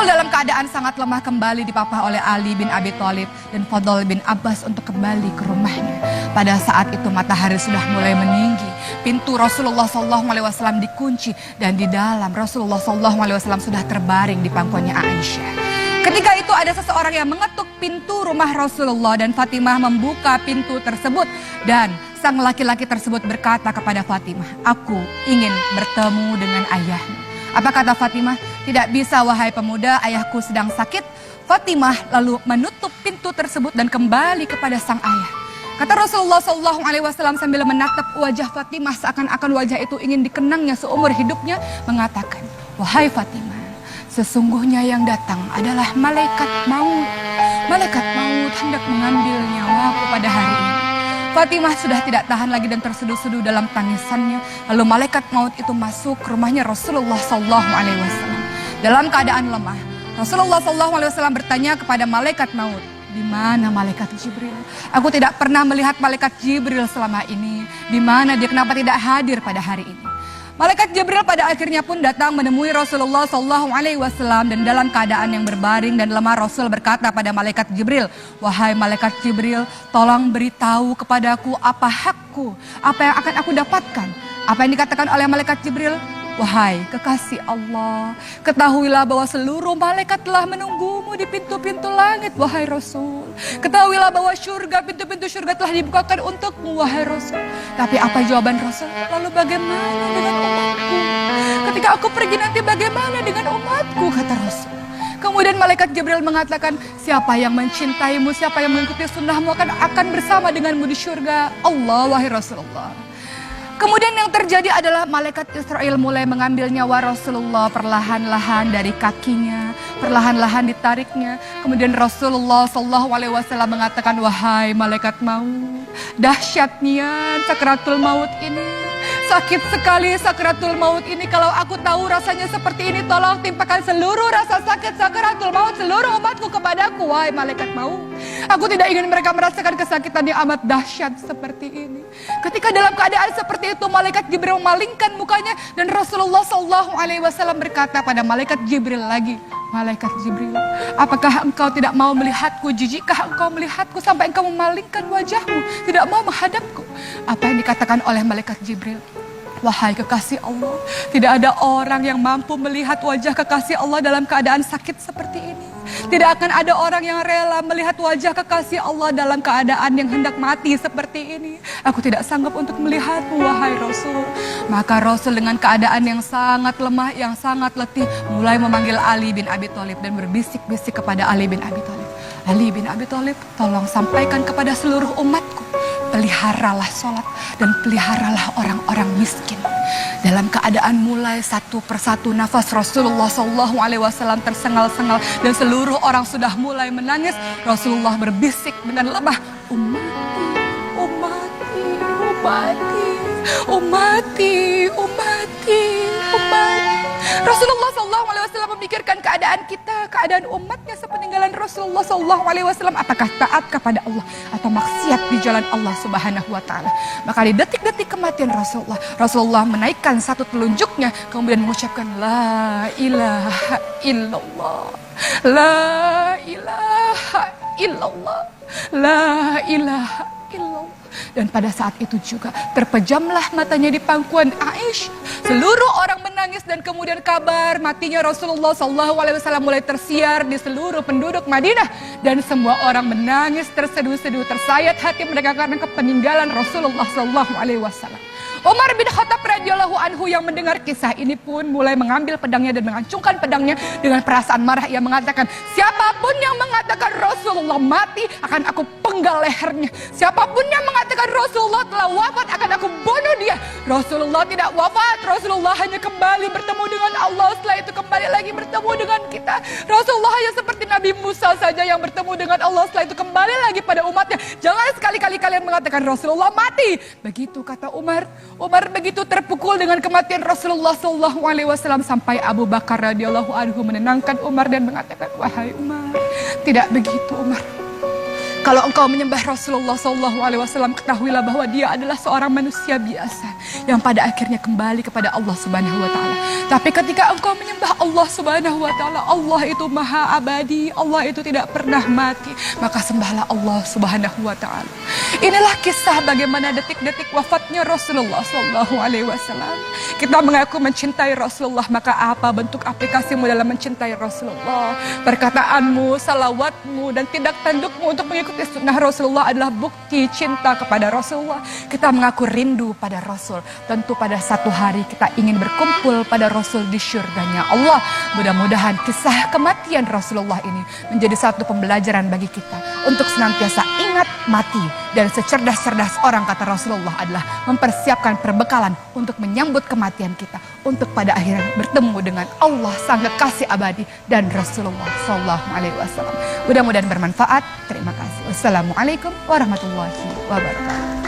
Rasul dalam keadaan sangat lemah kembali dipapah oleh Ali bin Abi Thalib dan Fadl bin Abbas untuk kembali ke rumahnya. Pada saat itu matahari sudah mulai meninggi. Pintu Rasulullah SAW dikunci dan di dalam Rasulullah SAW sudah terbaring di pangkuannya Aisyah. Ketika itu ada seseorang yang mengetuk pintu rumah Rasulullah dan Fatimah membuka pintu tersebut. Dan sang laki-laki tersebut berkata kepada Fatimah, "Aku ingin bertemu dengan ayahmu." Apa kata Fatimah? "Tidak bisa wahai pemuda, ayahku sedang sakit." Fatimah lalu menutup pintu tersebut dan kembali kepada sang ayah. Kata Rasulullah SAW sambil menatap wajah Fatimah seakan-akan wajah itu ingin dikenangnya seumur hidupnya, mengatakan, "Wahai Fatimah, sesungguhnya yang datang adalah malaikat maut. Malaikat maut hendak mengambil nyawaku pada hari ini." Fatimah sudah tidak tahan lagi dan terseduh-seduh dalam tangisannya. Lalu malaikat maut itu masuk ke rumahnya Rasulullah SAW. Dalam keadaan lemah, Rasulullah SAW bertanya kepada malaikat maut, "Di mana malaikat Jibril? Aku tidak pernah melihat malaikat Jibril selama ini. Di mana dia? Kenapa tidak hadir pada hari ini?" Malaikat Jibril pada akhirnya pun datang menemui Rasulullah SAW dan dalam keadaan yang berbaring dan lemah Rasul berkata pada malaikat Jibril, "Wahai malaikat Jibril, tolong beritahu kepadaku apa hakku, apa yang akan aku dapatkan." Apa yang dikatakan oleh malaikat Jibril? "Wahai kekasih Allah, ketahuilah bahwa seluruh malaikat telah menunggumu di pintu-pintu langit, wahai Rasul. Ketahuilah bahwa surga, pintu-pintu surga telah dibukakan untukmu, wahai Rasul." Tapi apa jawaban Rasul? "Lalu bagaimana dengan umatku? Ketika aku pergi nanti bagaimana dengan umatku?" kata Rasul. Kemudian malaikat Jibril mengatakan, "Siapa yang mencintaimu, siapa yang mengikuti sunnahmu akan bersama denganmu di surga Allah, wahai Rasulullah." Kemudian yang terjadi adalah malaikat Israel mulai mengambil nyawa Rasulullah perlahan-lahan dari kakinya, perlahan-lahan ditariknya. Kemudian Rasulullah SAW mengatakan, "Wahai malaikat maut, dahsyatnya sakaratul maut ini. Sakit sekali sakaratul maut ini. Kalau aku tahu rasanya seperti ini, tolong timpakan seluruh rasa sakit sakaratul maut seluruh umatku kepadaku, wahai malaikat maut. Aku tidak ingin mereka merasakan kesakitan yang amat dahsyat seperti ini." Ketika dalam keadaan seperti itu, malaikat Jibril memalingkan mukanya dan Rasulullah SAW berkata pada malaikat Jibril lagi, "Malaikat Jibril, apakah engkau tidak mau melihatku? Jijikkah engkau melihatku sampai engkau memalingkan wajahmu, tidak mau menghadapku?" Apa yang dikatakan oleh malaikat Jibril? "Wahai kekasih Allah, tidak ada orang yang mampu melihat wajah kekasih Allah dalam keadaan sakit seperti ini. Tidak akan ada orang yang rela melihat wajah kekasih Allah dalam keadaan yang hendak mati seperti ini. Aku tidak sanggup untuk melihatmu, wahai Rasul." Maka Rasul dengan keadaan yang sangat lemah, yang sangat letih, mulai memanggil Ali bin Abi Thalib dan berbisik-bisik kepada Ali bin Abi Thalib, "Ali bin Abi Thalib, tolong sampaikan kepada seluruh umatku, peliharalah sholat dan peliharalah orang-orang miskin." Dalam keadaan mulai satu persatu nafas Rasulullah SAW tersengal-sengal dan seluruh orang sudah mulai menangis, Rasulullah berbisik dengan lemah, "Ummati, ummati, ummati, ummati, ummati, ummati." Rasulullah SAW memikirkan keadaan kita, keadaan umatnya sepeninggalan Rasulullah SAW. Apakah taat kepada Allah atau maksiat di jalan Allah Subhanahu wa Ta'ala? Maka di detik-detik kematian Rasulullah menaikkan satu telunjuknya, kemudian mengucapkan, "La ilaha illallah, la ilaha illallah, la ilaha illallah." Dan pada saat itu juga terpejamlah matanya di pangkuan Aisyah. Seluruh orang menangis dan kemudian kabar matinya Rasulullah SAW mulai tersiar di seluruh penduduk Madinah. Dan semua orang menangis terseduh-seduh, tersayat hati mereka karena kepeninggalan Rasulullah SAW. Umar bin Khattab radhiyallahu anhu yang mendengar kisah ini pun mulai mengambil pedangnya dan mengacungkan pedangnya dengan perasaan marah. Ia mengatakan, "Siapapun yang mengatakan Rasulullah mati, akan aku penggal lehernya. Siapapun yang mengatakan Rasulullah telah wafat, akan aku bunuh dia." Rasulullah tidak wafat. Rasulullah hanya kembali bertemu dengan Allah. Setelah itu kembali lagi bertemu dengan kita. Rasulullah hanya seperti Nabi Musa saja yang bertemu dengan Allah. Setelah itu kembali lagi pada umatnya. Jangan sekali-kali kalian mengatakan Rasulullah mati. Begitu kata Umar. Umar begitu terpukul dengan kematian Rasulullah SAW sampai Abu Bakar radhiyallahu anhu menenangkan Umar dan mengatakan, "Wahai Umar, tidak begitu Umar. Kalau engkau menyembah Rasulullah SAW, ketahuilah bahwa dia adalah seorang manusia biasa yang pada akhirnya kembali kepada Allah Subhanahu wa Ta'ala. Tapi ketika engkau menyembah Allah Subhanahu wa Ta'ala, Allah itu maha abadi, Allah itu tidak pernah mati, maka sembahlah Allah Subhanahu wa Ta'ala. Inilah kisah bagaimana detik-detik wafatnya Rasulullah SAW. Kita mengaku mencintai Rasulullah, maka apa bentuk aplikasimu dalam mencintai Rasulullah? Perkataanmu, salawatmu, dan tindak tandukmu untuk mengikuti sunnah Rasulullah adalah bukti cinta kepada Rasulullah. Kita mengaku rindu pada Rasul. Tentu pada satu hari kita ingin berkumpul pada Rasul di syurganya Allah. Mudah-mudahan kisah kematian Rasulullah ini menjadi satu pembelajaran bagi kita untuk senantiasa ingat mati. Dan secerdas-cerdas orang, kata Rasulullah, adalah mempersiapkan perbekalan untuk menyambut kematian kita, untuk pada akhirnya bertemu dengan Allah sang kekasih abadi dan Rasulullah SAW. Mudah-mudahan bermanfaat. Terima kasih. Wassalamualaikum warahmatullahi wabarakatuh.